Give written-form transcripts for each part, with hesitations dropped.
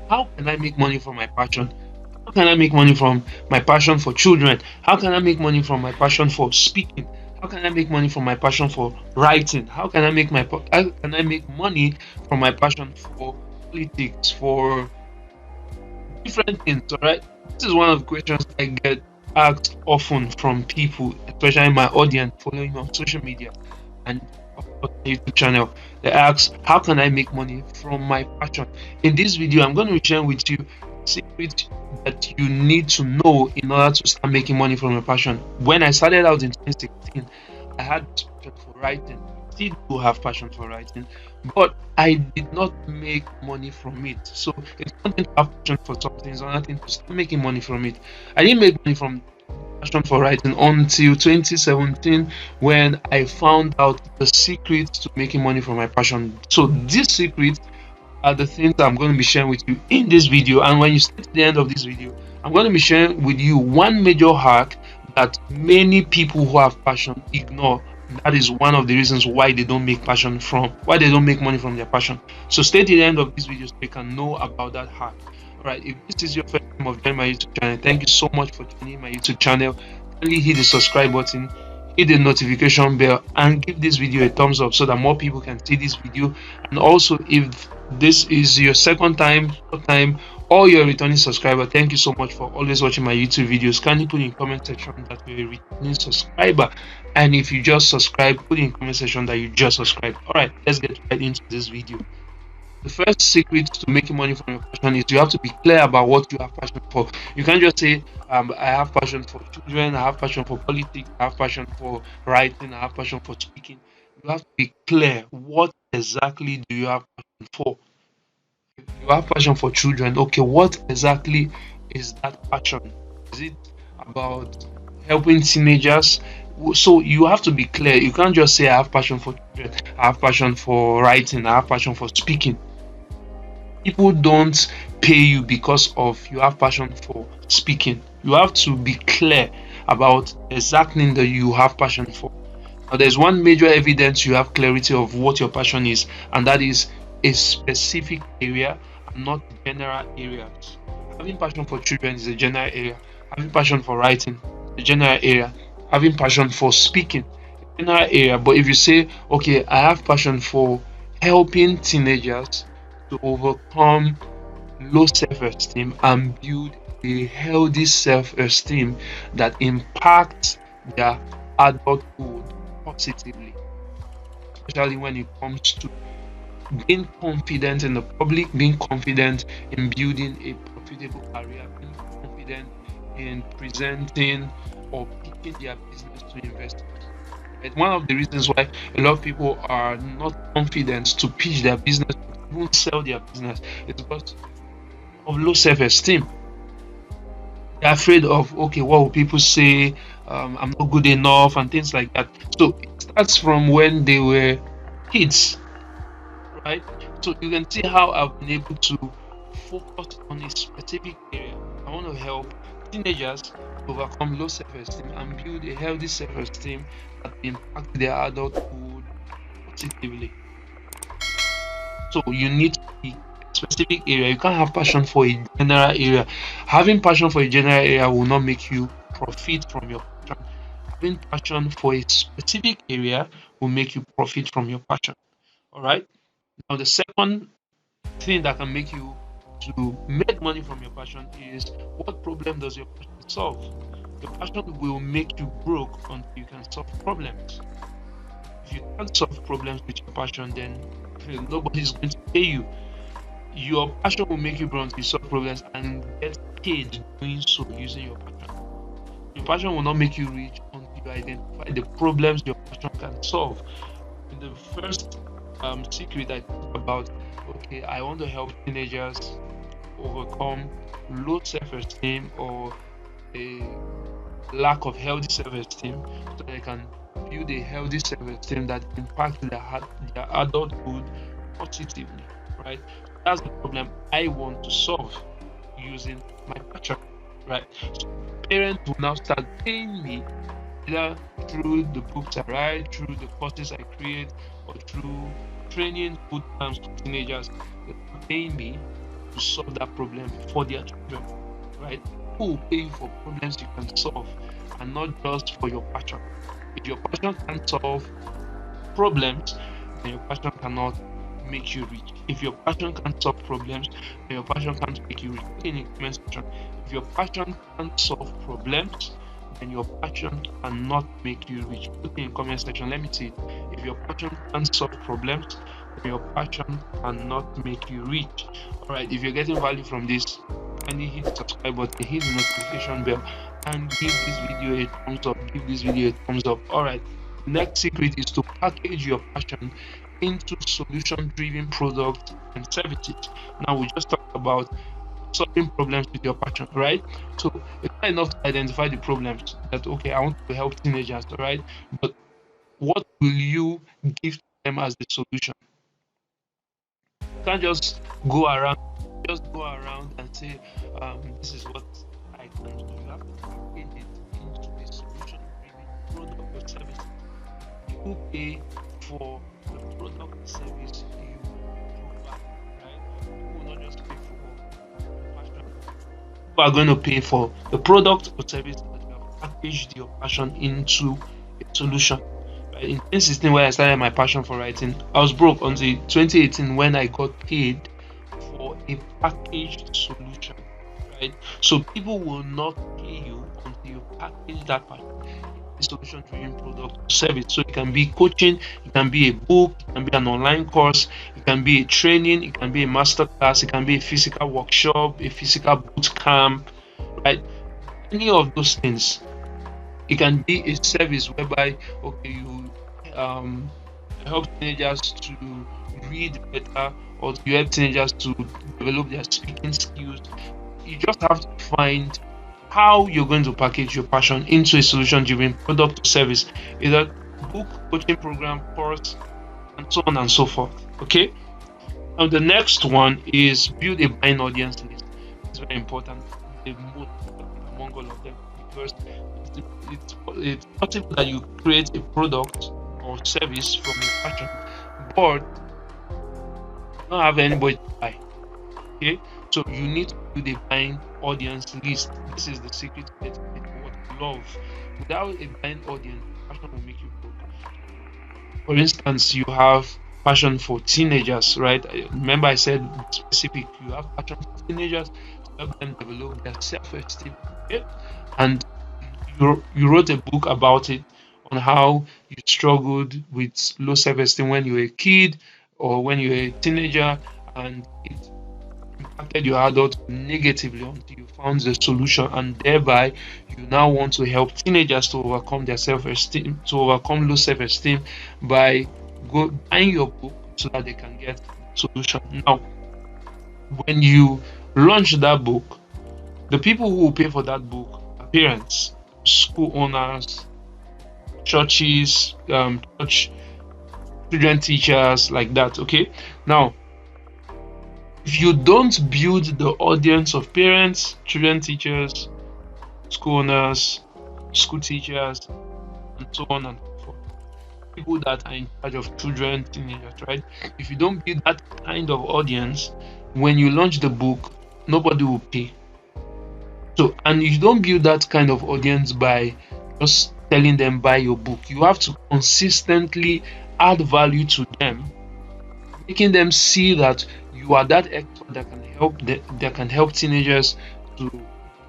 How can I make money from my passion? How can I make money from my passion for children? How can I make money from my passion for speaking? How can I make money from my passion for writing? How can I make money from my passion for politics, for different things? All right. This is one of the questions I get asked often from people, especially my audience following me on social media and of course my YouTube channel. They ask, how can I make money from my passion? In this video, I'm going to be sharing with you secrets that you need to know in order to start making money from your passion. When I started out in 2016, I had passion for writing. Still do have passion for writing, but I did not make money from it. So it's one thing to have passion for something, it's another thing to start making money from it. I didn't make money from passion for writing until 2017 when I found out the secrets to making money from my passion. So these secrets are the things that I'm going to be sharing with you in this video. And when you stay to the end of this video, I'm going to be sharing with you one major hack that many people who have passion ignore. That is one of the reasons why they don't make money from their passion. So stay to the end of this video so you can know about that hack. All right, if this is your first time of joining my YouTube channel, thank you so much for joining my YouTube channel. Kindly hit the subscribe button, hit the notification bell, and give this video a thumbs up so that more people can see this video. And also, if this is your second time, third time, or you're a returning subscriber, thank you so much for always watching my YouTube videos. Kindly put in comment section that you're a returning subscriber, and if you just subscribe, put in comment section that you just subscribed. All right, let's get right into this video. The first secret to making money from your passion is you have to be clear about what you have passion for. You can't just say, I have passion for children, I have passion for politics, I have passion for writing, I have passion for speaking. You have to be clear. What exactly do you have passion for? You have passion for children. Okay, what exactly is that passion? Is it about helping teenagers? So you have to be clear. You can't just say, I have passion for children, I have passion for writing, I have passion for speaking. People don't pay you because of you have passion for speaking. You have to be clear about the exact thing that you have passion for. Now, there's one major evidence you have clarity of what your passion is, and that is a specific area and not general areas. Having passion for children is a general area. Having passion for writing, a general area. Having passion for speaking, a general area. But if you say, okay, I have passion for helping teenagers to overcome low self-esteem and build a healthy self-esteem that impacts their adulthood positively, especially when it comes to being confident in the public, being confident in building a profitable career, being confident in presenting or pitching their business to investors. And one of the reasons why a lot of people are not confident to pitch their business, to even sell their business, is because of low self-esteem. They're afraid of, okay, what will people say? I'm not good enough, and things like that. So it starts from when they were kids, right? So you can see how I've been able to focus on a specific area. I want to help teenagers overcome low self-esteem and build a healthy self-esteem that impacts their adulthood positively. So you need to be a specific area. You can't have passion for a general area. Having passion for a general area will not make you profit from your passion. Having passion for a specific area will make you profit from your passion. All right. Now the second thing that can make you to make money from your passion is, what problem does your passion solve? Your passion will make you broke until you can solve problems. If you can't solve problems with your passion, then nobody's going to pay you. Your passion will make you broke until you solve problems and get paid doing so using your passion. Your passion will not make you rich until you identify the problems your passion can solve. In the first secret I talked about, okay, I want to help teenagers overcome low self-esteem or a lack of healthy self-esteem so they can build a healthy self-esteem that impacts their adulthood positively, right? That's the problem I want to solve using my passion, right? So parents will now start paying me either through the books I write, through the courses I create, or through training boot camps for teenagers. They're paying me to solve that problem for their children, right? Who will pay you for problems you can solve and not just for your passion? If your passion can't solve problems, then your passion cannot make you rich. If your passion can't solve problems, then your passion can't make you rich. Put in the comment section. If your passion can't solve problems, then your passion cannot make you rich. Put in the comment section. Let me see it. If your passion can't solve problems, then your passion cannot make you rich. Alright, if you're getting value from this, kindly hit the subscribe button, hit the notification bell, and give this video a thumbs up. Give this video a thumbs up. Alright. Next secret is to package your passion into solution-driven products and services. Now we just talked about solving problems with your passion, right? So it's not enough to identify the problems that okay, I want to help teenagers, right? But what will you give to them as the solution? You can't just go around and say, this is what I can do. You have to package it into a solution-driven product or service. Who pay for the product or service you provide, right? Who will not just pay for passion. Who are going to pay for the product or service that you have packaged your passion into a solution. Right? In 2016, when I started my passion for writing, I was broke until 2018 when I got paid for a packaged solution. Right? So people will not pay you until you package that passion solution driven product or service. So it can be coaching, it can be a book, it can be an online course, it can be a training, it can be a masterclass, it can be a physical workshop, a physical boot camp, right? Any of those things. It can be a service whereby okay you help teenagers to read better or you help teenagers to develop their speaking skills. You just have to find how you're going to package your passion into a solution-driven product or service, either book, coaching program, course, and so on and so forth. Okay. Now the next one is build a buying audience list. It's very important. The most important among all of them because it's possible that you create a product or service from your passion, but you don't have anybody to buy. Okay, so you need to build a buying audience list. This is the secret to getting what you love. Without a buying audience, passion will make you broke. For instance, you have passion for teenagers, right? Remember I said specific. You have passion for teenagers to help them develop their self-esteem. Okay? And you wrote a book about it on how you struggled with low self-esteem when you were a kid or when you were a teenager, and it impacted your adult negatively until you found the solution, and thereby you now want to help teenagers to overcome their self-esteem, to overcome low self-esteem by buying your book so that they can get solution. Now, when you launch that book, the people who will pay for that book are parents, school owners, churches, church children teachers, like that. Okay. Now, if you don't build the audience of parents, children teachers, school owners, school teachers, and so on and so forth, people that are in charge of children, teenagers, right? If you don't build that kind of audience, when you launch the book, nobody will pay. So, and you don't build that kind of audience by just telling them buy your book. You have to consistently add value to them, making them see that you are that expert that can help teenagers to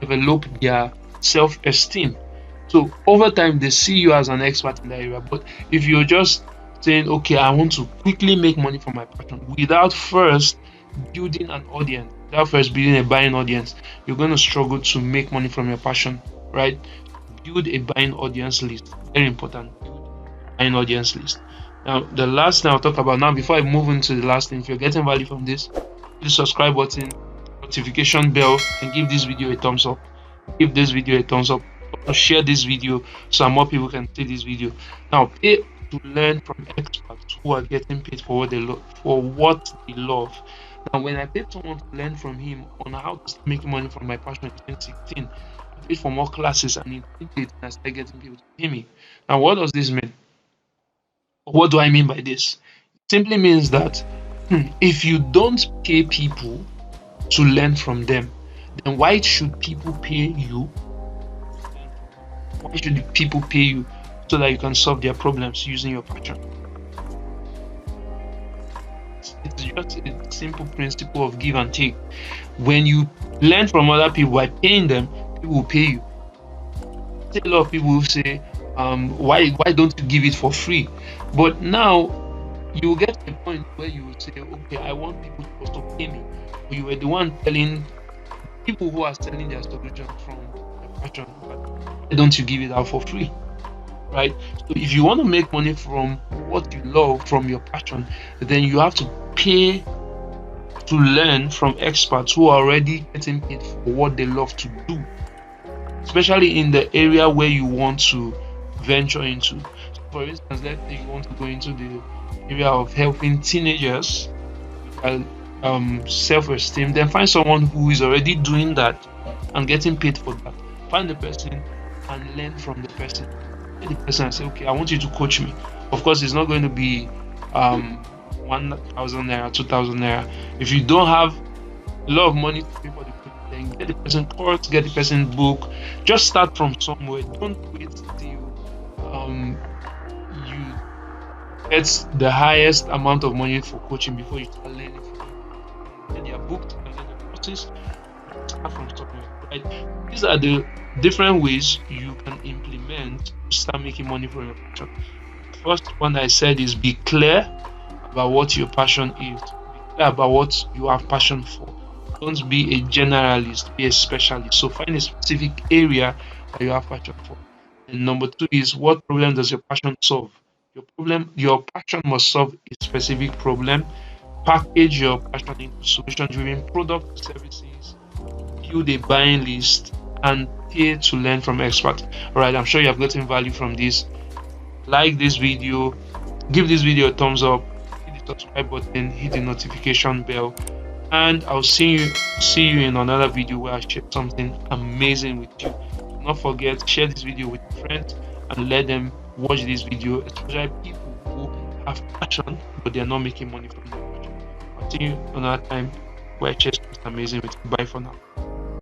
develop their self-esteem. So over time they see you as an expert in that area. But if you're just saying, okay, I want to quickly make money from my passion without first building an audience, without first building a buying audience, you're going to struggle to make money from your passion, right? Build a buying audience list. Very important. Build a buying audience list. Now, the last thing I'll talk about now, before I move into the last thing, if you're getting value from this, hit the subscribe button, notification bell, and give this video a thumbs up. Give this video a thumbs up. Share this video so more people can see this video. Now, pay to learn from experts who are getting paid for what they love. Now, when I paid someone to learn from him on how to start making money from my passion in 2016, I paid for more classes, and in 2018 I started getting people to pay me. Now, what does this mean? What do I mean by this? It simply means that if you don't pay people, to learn from them, then why should people pay you? Why should people pay you so that you can solve their problems using your passion? It's just a simple principle of give and take. When you learn from other people by paying them, people will pay you. A lot of people will say, why don't you give it for free? But now you will get to a point where you will say, okay, I want people to also pay me. But you were the one telling people who are selling their solution from their passion, why don't you give it out for free? Right? So if you want to make money from what you love, from your passion, then you have to pay to learn from experts who are already getting paid for what they love to do, especially in the area where you want to venture into. So for instance, let's say you want to go into the area of helping teenagers self-esteem, then find someone who is already doing that and getting paid for that. Find the person and learn from the person. The person and say, okay, I want you to coach me. Of course, it's not going to be 1,000 naira, 2,000 naira. If you don't have a lot of money to pay for the coach, then get the person course, get the person book. Just start from somewhere. Don't wait till you get the highest amount of money for coaching before you start learning from them. Then you're booked and then the process start from somewhere. Right? These are the different ways you can implement to start making money from your passion. First one I said is be clear about what your passion is. Be clear about what you have passion for. Don't be a generalist, be a specialist. So find a specific area that you have passion for. And number two is, what problem does your passion solve? Your passion must solve a specific problem. Package your passion into solution-driven product services. Build a buying list and pay to learn from experts. Alright, I'm sure you have gotten value from this. Like this video, give this video a thumbs up, hit the subscribe button, hit the notification bell, and I'll see you in another video where I share something amazing with you. Do not forget, share this video with friends and let them watch this video, especially people who have passion but they are not making money from their passion. I'll see you another time where I share something amazing with you. Bye for now.